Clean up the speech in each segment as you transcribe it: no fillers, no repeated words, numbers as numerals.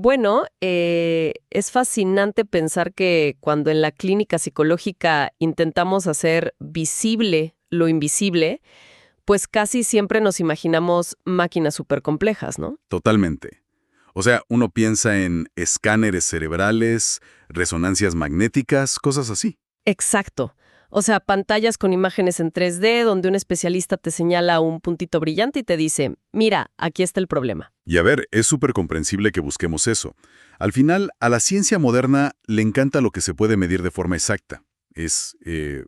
Bueno, es fascinante pensar que cuando en la clínica psicológica intentamos hacer visible lo invisible, pues casi siempre nos imaginamos máquinas supercomplejas, ¿no? Totalmente. O sea, uno piensa en escáneres cerebrales, resonancias magnéticas, cosas así. Exacto. O sea, pantallas con imágenes en 3D donde un especialista te señala un puntito brillante y te dice, mira, aquí está el problema. Y a ver, es súper comprensible que busquemos eso. Al final, a la ciencia moderna le encanta lo que se puede medir de forma exacta. Es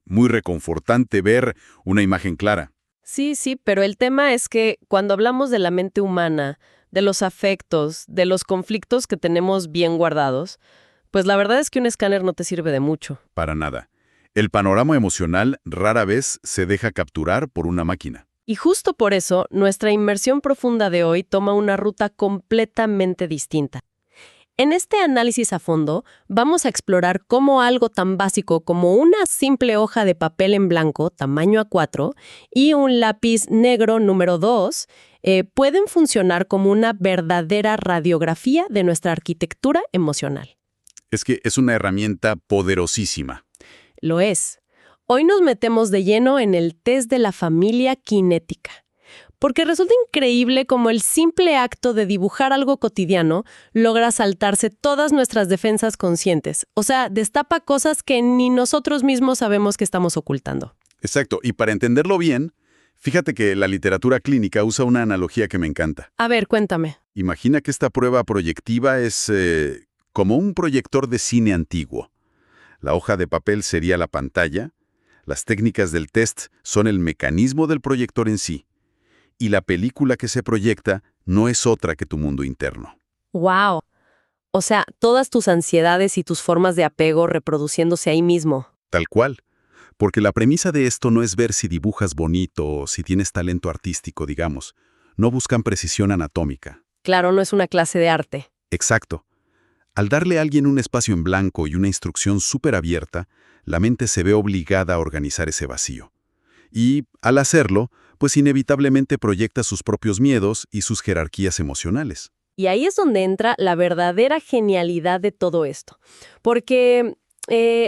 muy reconfortante ver una imagen clara. Sí, sí, pero el tema es que cuando hablamos de la mente humana, de los afectos, de los conflictos que tenemos bien guardados, pues la verdad es que un escáner no te sirve de mucho. Para nada. El panorama emocional rara vez se deja capturar por una máquina. Y justo por eso, nuestra inmersión profunda de hoy toma una ruta completamente distinta. En este análisis a fondo, vamos a explorar cómo algo tan básico como una simple hoja de papel en blanco, tamaño A4, y un lápiz negro número 2, pueden funcionar como una verdadera radiografía de nuestra arquitectura emocional. Es que es una herramienta poderosísima. Lo es. Hoy nos metemos de lleno en el test de la familia kinética. Porque resulta increíble cómo el simple acto de dibujar algo cotidiano logra saltarse todas nuestras defensas conscientes. O sea, destapa cosas que ni nosotros mismos sabemos que estamos ocultando. Exacto, y para entenderlo bien, fíjate que la literatura clínica usa una analogía que me encanta. A ver, cuéntame. Imagina que esta prueba proyectiva es como un proyector de cine antiguo. La hoja de papel sería la pantalla, las técnicas del test son el mecanismo del proyector en sí, y la película que se proyecta no es otra que tu mundo interno. ¡Wow! O sea, todas tus ansiedades y tus formas de apego reproduciéndose ahí mismo. Tal cual. Porque la premisa de esto no es ver si dibujas bonito o si tienes talento artístico, digamos. No buscan precisión anatómica. Claro, no es una clase de arte. Exacto. Al darle a alguien un espacio en blanco y una instrucción súper abierta, la mente se ve obligada a organizar ese vacío. Y, al hacerlo, pues inevitablemente proyecta sus propios miedos y sus jerarquías emocionales. Y ahí es donde entra la verdadera genialidad de todo esto. Porque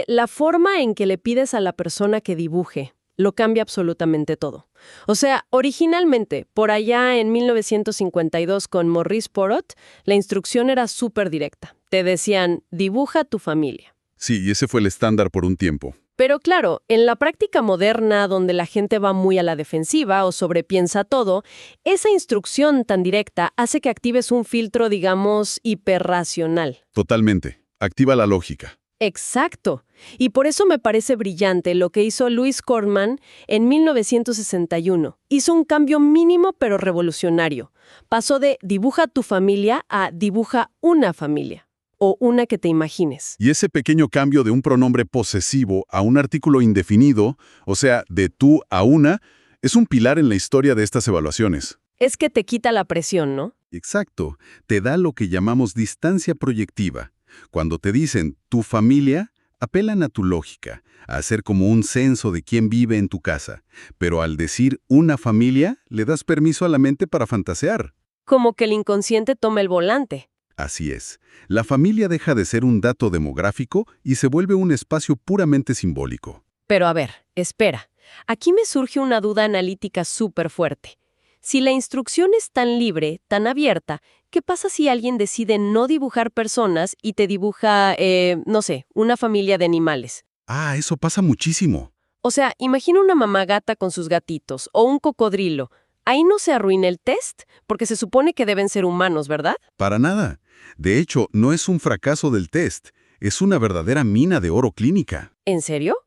la forma en que le pides a la persona que dibuje lo cambia absolutamente todo. O sea, originalmente, por allá en 1952 con Maurice Porot, la instrucción era súper directa. Te decían, dibuja tu familia. Sí, y ese fue el estándar por un tiempo. Pero claro, en la práctica moderna, donde la gente va muy a la defensiva o sobrepiensa todo, esa instrucción tan directa hace que actives un filtro, digamos, hiperracional. Totalmente. Activa la lógica. Exacto. Y por eso me parece brillante lo que hizo Louis Cornman en 1961. Hizo un cambio mínimo pero revolucionario. Pasó de dibuja tu familia a dibuja una familia. O una que te imagines. Y ese pequeño cambio de un pronombre posesivo a un artículo indefinido, o sea, de tú a una, es un pilar en la historia de estas evaluaciones. Es que te quita la presión, ¿no? Exacto. Te da lo que llamamos distancia proyectiva. Cuando te dicen tu familia, apelan a tu lógica, a hacer como un censo de quién vive en tu casa. Pero al decir una familia, le das permiso a la mente para fantasear. Como que el inconsciente toma el volante. Así es. La familia deja de ser un dato demográfico y se vuelve un espacio puramente simbólico. Pero a ver, espera. Aquí me surge una duda analítica súper fuerte. Si la instrucción es tan libre, tan abierta, ¿qué pasa si alguien decide no dibujar personas y te dibuja, no sé, una familia de animales? Ah, eso pasa muchísimo. O sea, imagina una mamá gata con sus gatitos o un cocodrilo. Ahí no se arruina el test, porque se supone que deben ser humanos, ¿verdad? Para nada. De hecho, no es un fracaso del test, es una verdadera mina de oro clínica. ¿En serio?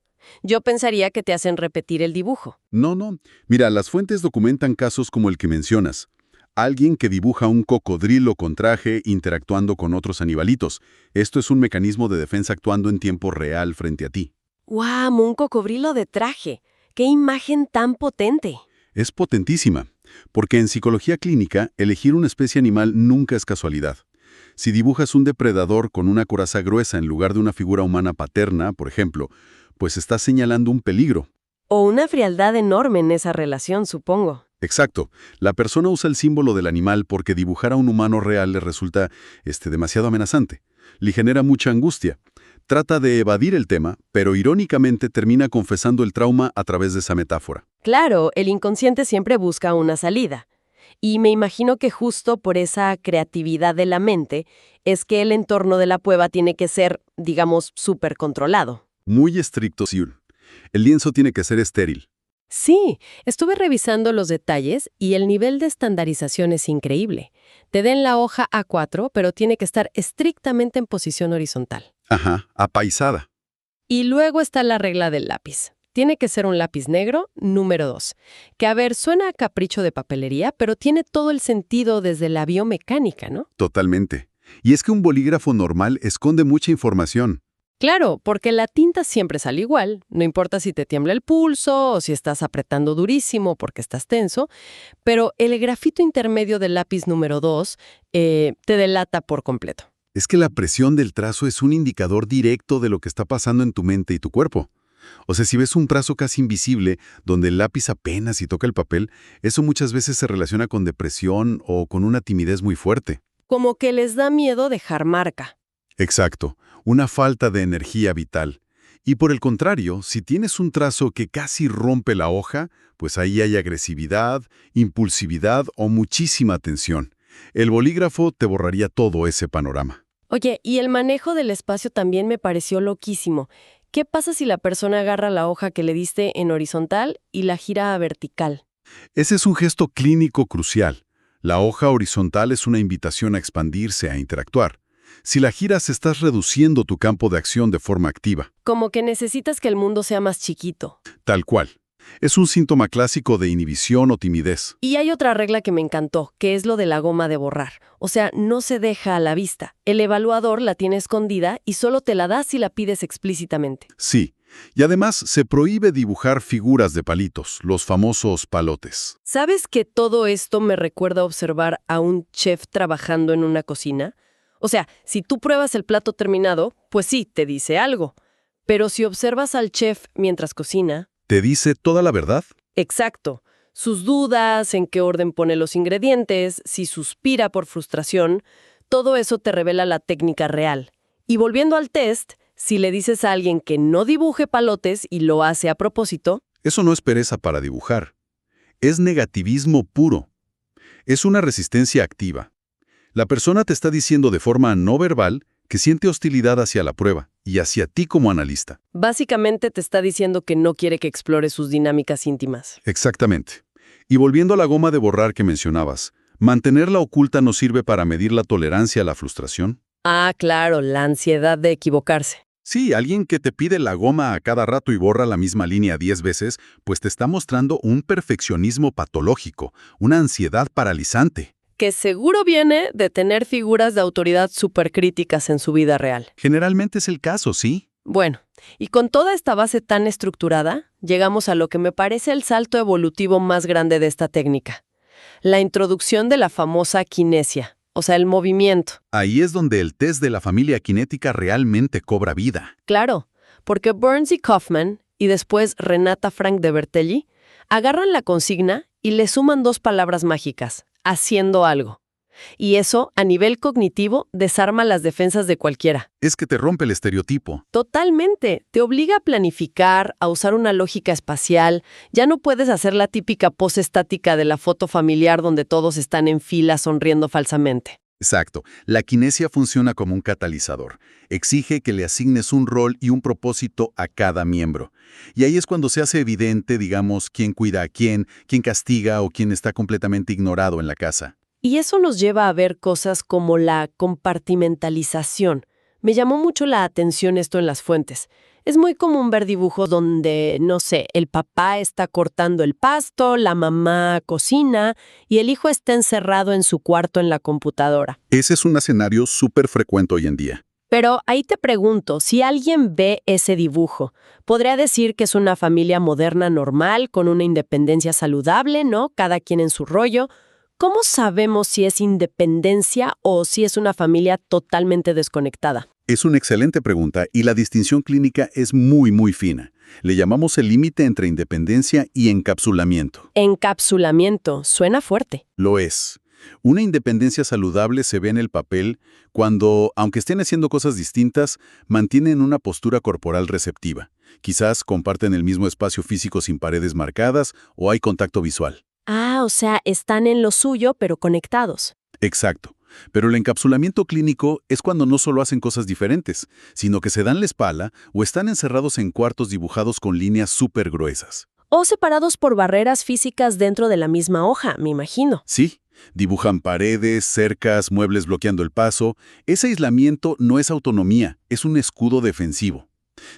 Yo pensaría que te hacen repetir el dibujo. No. Mira, las fuentes documentan casos como el que mencionas. Alguien que dibuja un cocodrilo con traje interactuando con otros animalitos. Esto es un mecanismo de defensa actuando en tiempo real frente a ti. ¡Guau! Un cocodrilo de traje. ¡Qué imagen tan potente! Es potentísima, porque en psicología clínica, elegir una especie animal nunca es casualidad. Si dibujas un depredador con una coraza gruesa en lugar de una figura humana paterna, por ejemplo, pues estás señalando un peligro. O una frialdad enorme en esa relación, supongo. Exacto. La persona usa el símbolo del animal porque dibujar a un humano real le resulta demasiado amenazante. Le genera mucha angustia. Trata de evadir el tema, pero irónicamente termina confesando el trauma a través de esa metáfora. Claro, el inconsciente siempre busca una salida. Y me imagino que justo por esa creatividad de la mente es que el entorno de la prueba tiene que ser, digamos, súper controlado. Muy estricto, Siul. El lienzo tiene que ser estéril. Sí, estuve revisando los detalles y el nivel de estandarización es increíble. Te den la hoja A4, pero tiene que estar estrictamente en posición horizontal. Ajá, apaisada. Y luego está la regla del lápiz. Tiene que ser un lápiz negro, número 2. Que a ver, suena a capricho de papelería, pero tiene todo el sentido desde la biomecánica, ¿no? Totalmente. Y es que un bolígrafo normal esconde mucha información. Claro, porque la tinta siempre sale igual, no importa si te tiembla el pulso o si estás apretando durísimo porque estás tenso, pero el grafito intermedio del lápiz número 2 te delata por completo. Es que la presión del trazo es un indicador directo de lo que está pasando en tu mente y tu cuerpo. O sea, si ves un trazo casi invisible, donde el lápiz apenas si toca el papel, eso muchas veces se relaciona con depresión o con una timidez muy fuerte. Como que les da miedo dejar marca. Exacto, una falta de energía vital. Y por el contrario, si tienes un trazo que casi rompe la hoja, pues ahí hay agresividad, impulsividad o muchísima tensión. El bolígrafo te borraría todo ese panorama. Oye, y el manejo del espacio también me pareció loquísimo. ¿Qué pasa si la persona agarra la hoja que le diste en horizontal y la gira a vertical? Ese es un gesto clínico crucial. La hoja horizontal es una invitación a expandirse, a interactuar. Si la giras, estás reduciendo tu campo de acción de forma activa. Como que necesitas que el mundo sea más chiquito. Tal cual. Es un síntoma clásico de inhibición o timidez. Y hay otra regla que me encantó, que es lo de la goma de borrar. O sea, no se deja a la vista. El evaluador la tiene escondida y solo te la da si la pides explícitamente. Sí. Y además se prohíbe dibujar figuras de palitos, los famosos palotes. ¿Sabes que todo esto me recuerda a observar a un chef trabajando en una cocina? O sea, si tú pruebas el plato terminado, pues sí, te dice algo. Pero si observas al chef mientras cocina... ¿Te dice toda la verdad? Exacto. Sus dudas, en qué orden pone los ingredientes, si suspira por frustración, todo eso te revela la técnica real. Y volviendo al test, si le dices a alguien que no dibuje palotes y lo hace a propósito... Eso no es pereza para dibujar. Es negativismo puro. Es una resistencia activa. La persona te está diciendo de forma no verbal que siente hostilidad hacia la prueba y hacia ti como analista. Básicamente te está diciendo que no quiere que explore sus dinámicas íntimas. Exactamente. Y volviendo a la goma de borrar que mencionabas, ¿mantenerla oculta no sirve para medir la tolerancia a la frustración? Ah, claro, la ansiedad de equivocarse. Sí, alguien que te pide la goma a cada rato y borra la misma línea 10 veces, pues te está mostrando un perfeccionismo patológico, una ansiedad paralizante. Que seguro viene de tener figuras de autoridad supercríticas en su vida real. Generalmente es el caso, ¿sí? Bueno, y con toda esta base tan estructurada, llegamos a lo que me parece el salto evolutivo más grande de esta técnica. La introducción de la famosa kinesia, o sea, el movimiento. Ahí es donde el test de la familia cinética realmente cobra vida. Claro, porque Burns y Kaufman, y después Renata Frank de Bertelli, agarran la consigna y le suman 2 palabras mágicas: haciendo algo. Y eso, a nivel cognitivo, desarma las defensas de cualquiera. Es que te rompe el estereotipo. Totalmente. Te obliga a planificar, a usar una lógica espacial. Ya no puedes hacer la típica pose estática de la foto familiar donde todos están en fila sonriendo falsamente. Exacto. La kinesia funciona como un catalizador. Exige que le asignes un rol y un propósito a cada miembro. Y ahí es cuando se hace evidente, digamos, quién cuida a quién castiga o quién está completamente ignorado en la casa. Y eso nos lleva a ver cosas como la compartimentalización. Me llamó mucho la atención esto en las fuentes. Es muy común ver dibujos donde, no sé, el papá está cortando el pasto, la mamá cocina y el hijo está encerrado en su cuarto en la computadora. Ese es un escenario súper frecuente hoy en día. Pero ahí te pregunto, si alguien ve ese dibujo, podría decir que es una familia moderna normal, con una independencia saludable, ¿no? Cada quien en su rollo. ¿Cómo sabemos si es independencia o si es una familia totalmente desconectada? Es una excelente pregunta y la distinción clínica es muy, muy fina. Le llamamos el límite entre independencia y encapsulamiento. Encapsulamiento, suena fuerte. Lo es. Una independencia saludable se ve en el papel cuando, aunque estén haciendo cosas distintas, mantienen una postura corporal receptiva. Quizás comparten el mismo espacio físico sin paredes marcadas o hay contacto visual. Ah, o sea, están en lo suyo, pero conectados. Exacto. Pero el encapsulamiento clínico es cuando no solo hacen cosas diferentes, sino que se dan la espalda o están encerrados en cuartos dibujados con líneas súper gruesas. O separados por barreras físicas dentro de la misma hoja, me imagino. Sí, dibujan paredes, cercas, muebles bloqueando el paso. Ese aislamiento no es autonomía, es un escudo defensivo.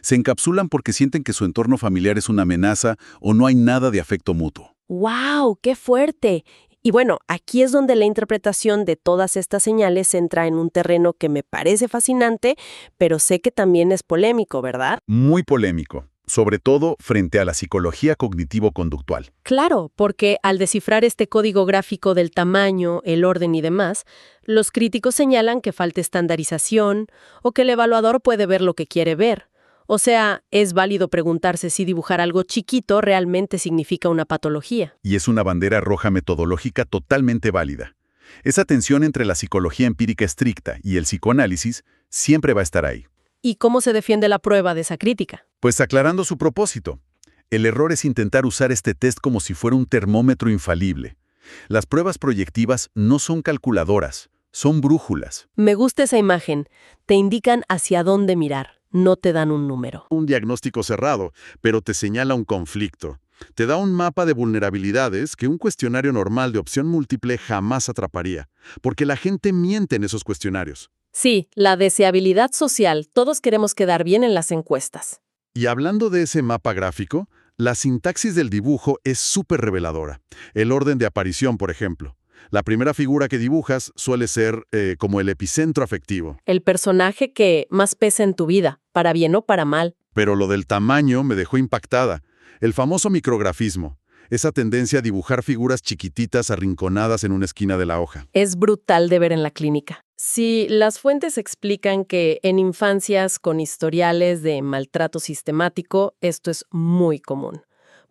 Se encapsulan porque sienten que su entorno familiar es una amenaza o no hay nada de afecto mutuo. ¡Wow! ¡Qué fuerte! Y bueno, aquí es donde la interpretación de todas estas señales entra en un terreno que me parece fascinante, pero sé que también es polémico, ¿verdad? Muy polémico, sobre todo frente a la psicología cognitivo-conductual. Claro, porque al descifrar este código gráfico del tamaño, el orden y demás, los críticos señalan que falta estandarización o que el evaluador puede ver lo que quiere ver. O sea, es válido preguntarse si dibujar algo chiquito realmente significa una patología. Y es una bandera roja metodológica totalmente válida. Esa tensión entre la psicología empírica estricta y el psicoanálisis siempre va a estar ahí. ¿Y cómo se defiende la prueba de esa crítica? Pues aclarando su propósito. El error es intentar usar este test como si fuera un termómetro infalible. Las pruebas proyectivas no son calculadoras, son brújulas. Me gusta esa imagen. Te indican hacia dónde mirar. No te dan un número. Un diagnóstico cerrado, pero te señala un conflicto. Te da un mapa de vulnerabilidades que un cuestionario normal de opción múltiple jamás atraparía, porque la gente miente en esos cuestionarios. Sí, la deseabilidad social. Todos queremos quedar bien en las encuestas. Y hablando de ese mapa gráfico, la sintaxis del dibujo es súper reveladora. El orden de aparición, por ejemplo. La primera figura que dibujas suele ser como el epicentro afectivo. El personaje que más pesa en tu vida, para bien o para mal. Pero lo del tamaño me dejó impactada. El famoso micrografismo, esa tendencia a dibujar figuras chiquititas arrinconadas en una esquina de la hoja. Es brutal de ver en la clínica. Si las fuentes explican que en infancias con historiales de maltrato sistemático, esto es muy común.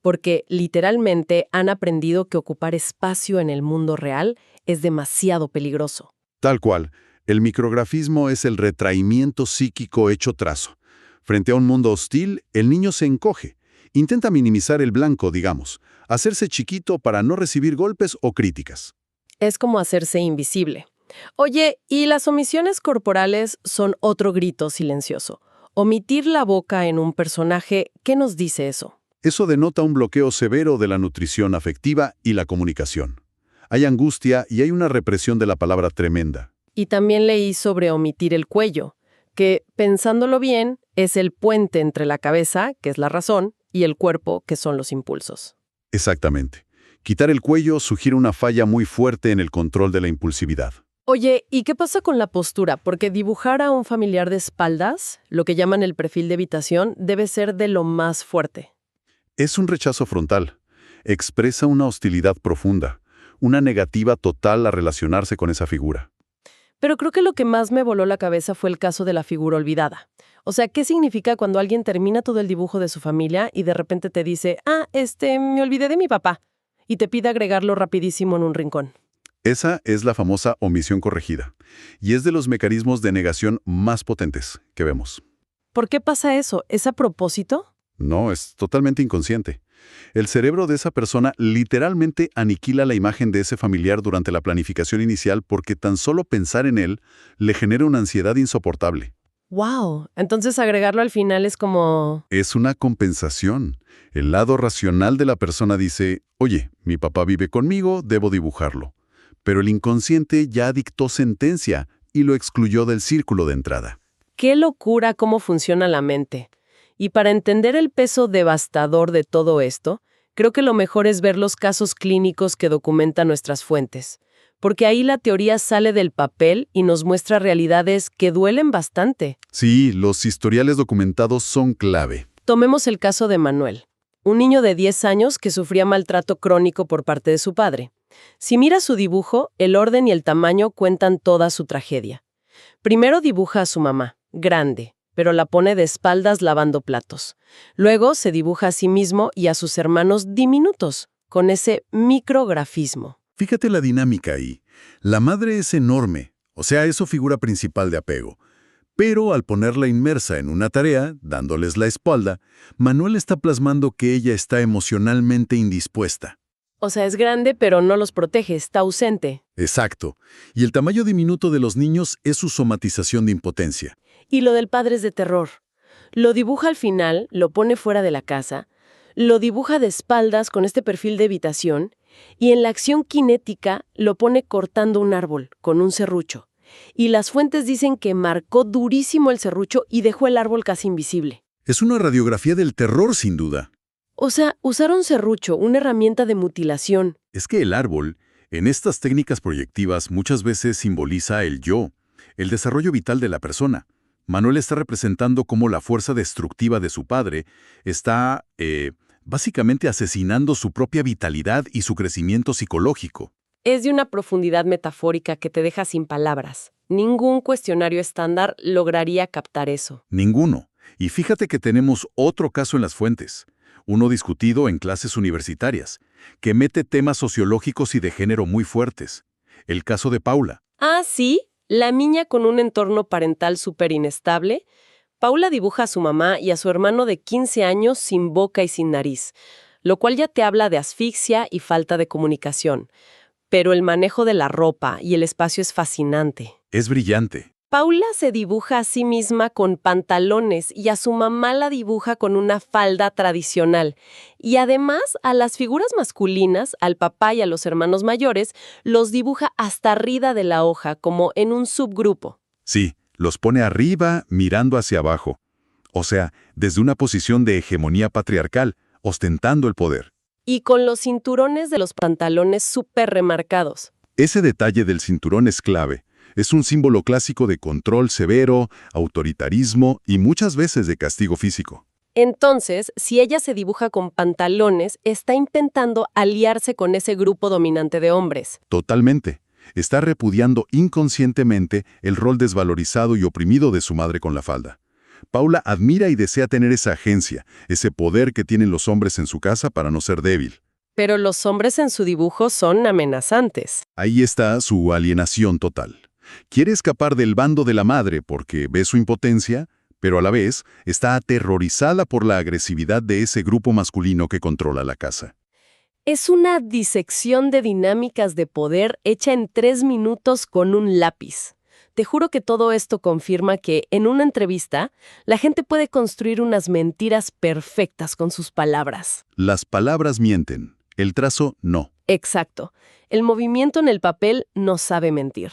Porque literalmente han aprendido que ocupar espacio en el mundo real es demasiado peligroso. Tal cual, el micrografismo es el retraimiento psíquico hecho trazo. Frente a un mundo hostil, el niño se encoge. Intenta minimizar el blanco, digamos, hacerse chiquito para no recibir golpes o críticas. Es como hacerse invisible. Oye, y las omisiones corporales son otro grito silencioso. Omitir la boca en un personaje, ¿qué nos dice eso? Eso denota un bloqueo severo de la nutrición afectiva y la comunicación. Hay angustia y hay una represión de la palabra tremenda. Y también leí sobre omitir el cuello, que, pensándolo bien, es el puente entre la cabeza, que es la razón, y el cuerpo, que son los impulsos. Exactamente. Quitar el cuello sugiere una falla muy fuerte en el control de la impulsividad. Oye, ¿y qué pasa con la postura? Porque dibujar a un familiar de espaldas, lo que llaman el perfil de evitación, debe ser de lo más fuerte. Es un rechazo frontal. Expresa una hostilidad profunda, una negativa total a relacionarse con esa figura. Pero creo que lo que más me voló la cabeza fue el caso de la figura olvidada. O sea, ¿qué significa cuando alguien termina todo el dibujo de su familia y de repente te dice, me olvidé de mi papá, y te pide agregarlo rapidísimo en un rincón? Esa es la famosa omisión corregida, y es de los mecanismos de negación más potentes que vemos. ¿Por qué pasa eso? ¿Es a propósito? No, es totalmente inconsciente. El cerebro de esa persona literalmente aniquila la imagen de ese familiar durante la planificación inicial porque tan solo pensar en él le genera una ansiedad insoportable. ¡Wow! Entonces agregarlo al final es como... Es una compensación. El lado racional de la persona dice, oye, mi papá vive conmigo, debo dibujarlo. Pero el inconsciente ya dictó sentencia y lo excluyó del círculo de entrada. ¡Qué locura cómo funciona la mente! Y para entender el peso devastador de todo esto, creo que lo mejor es ver los casos clínicos que documentan nuestras fuentes, porque ahí la teoría sale del papel y nos muestra realidades que duelen bastante. Sí, los historiales documentados son clave. Tomemos el caso de Manuel, un niño de 10 años que sufría maltrato crónico por parte de su padre. Si miras su dibujo, el orden y el tamaño cuentan toda su tragedia. Primero dibuja a su mamá, grande, pero la pone de espaldas lavando platos. Luego se dibuja a sí mismo y a sus hermanos diminutos, con ese micrografismo. Fíjate la dinámica ahí. La madre es enorme, o sea, es su figura principal de apego. Pero al ponerla inmersa en una tarea, dándoles la espalda, Manuel está plasmando que ella está emocionalmente indispuesta. O sea, es grande, pero no los protege, está ausente. Exacto. Y el tamaño diminuto de los niños es su somatización de impotencia. Y lo del padre es de terror. Lo dibuja al final, lo pone fuera de la casa, lo dibuja de espaldas con este perfil de evitación, y en la acción cinética lo pone cortando un árbol con un serrucho. Y las fuentes dicen que marcó durísimo el serrucho y dejó el árbol casi invisible. Es una radiografía del terror, sin duda. O sea, usaron serrucho, una herramienta de mutilación. Es que el árbol, en estas técnicas proyectivas, muchas veces simboliza el yo, el desarrollo vital de la persona. Manuel está representando cómo la fuerza destructiva de su padre está, básicamente asesinando su propia vitalidad y su crecimiento psicológico. Es de una profundidad metafórica que te deja sin palabras. Ningún cuestionario estándar lograría captar eso. Ninguno. Y fíjate que tenemos otro caso en las fuentes, uno discutido en clases universitarias, que mete temas sociológicos y de género muy fuertes. El caso de Paula. Ah, sí, la niña con un entorno parental súper inestable. Paula dibuja a su mamá y a su hermano de 15 años sin boca y sin nariz, lo cual ya te habla de asfixia y falta de comunicación. Pero el manejo de la ropa y el espacio es fascinante. Es brillante. Paula se dibuja a sí misma con pantalones y a su mamá la dibuja con una falda tradicional. Y además, a las figuras masculinas, al papá y a los hermanos mayores, los dibuja hasta arriba de la hoja, como en un subgrupo. Sí, los pone arriba mirando hacia abajo. O sea, desde una posición de hegemonía patriarcal, ostentando el poder. Y con los cinturones de los pantalones súper remarcados. Ese detalle del cinturón es clave. Es un símbolo clásico de control severo, autoritarismo y muchas veces de castigo físico. Entonces, si ella se dibuja con pantalones, está intentando aliarse con ese grupo dominante de hombres. Totalmente. Está repudiando inconscientemente el rol desvalorizado y oprimido de su madre con la falda. Paula admira y desea tener esa agencia, ese poder que tienen los hombres en su casa para no ser débil. Pero los hombres en su dibujo son amenazantes. Ahí está su alienación total. Quiere escapar del bando de la madre porque ve su impotencia, pero a la vez está aterrorizada por la agresividad de ese grupo masculino que controla la casa. Es una disección de dinámicas de poder hecha en 3 minutos con un lápiz. Te juro que todo esto confirma que, en una entrevista, la gente puede construir unas mentiras perfectas con sus palabras. Las palabras mienten, el trazo no. Exacto. El movimiento en el papel no sabe mentir.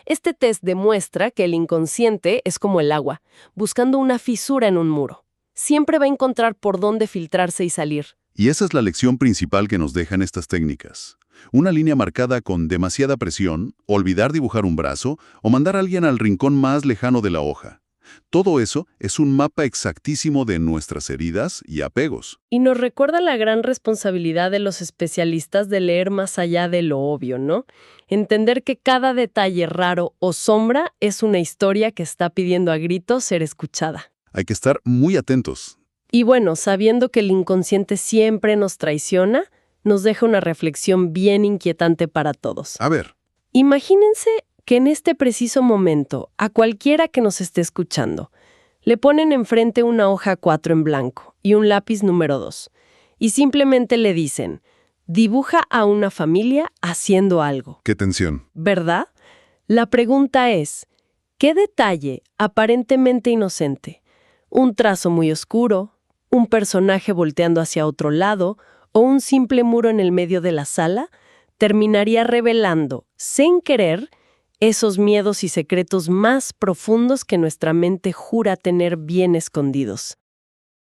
Este test demuestra que el inconsciente es como el agua, buscando una fisura en un muro. Siempre va a encontrar por dónde filtrarse y salir. Y esa es la lección principal que nos dejan estas técnicas. Una línea marcada con demasiada presión, olvidar dibujar un brazo o mandar a alguien al rincón más lejano de la hoja. Todo eso es un mapa exactísimo de nuestras heridas y apegos. Y nos recuerda la gran responsabilidad de los especialistas de leer más allá de lo obvio, ¿no? Entender que cada detalle raro o sombra es una historia que está pidiendo a gritos ser escuchada. Hay que estar muy atentos. Y bueno, sabiendo que el inconsciente siempre nos traiciona, nos deja una reflexión bien inquietante para todos. A ver. Imagínense que en este preciso momento, a cualquiera que nos esté escuchando, le ponen enfrente una hoja 4 en blanco y un lápiz número 2, y simplemente le dicen, dibuja a una familia haciendo algo. ¡Qué tensión! ¿Verdad? La pregunta es, ¿qué detalle aparentemente inocente, un trazo muy oscuro, un personaje volteando hacia otro lado o un simple muro en el medio de la sala, terminaría revelando, sin querer, esos miedos y secretos más profundos que nuestra mente jura tener bien escondidos?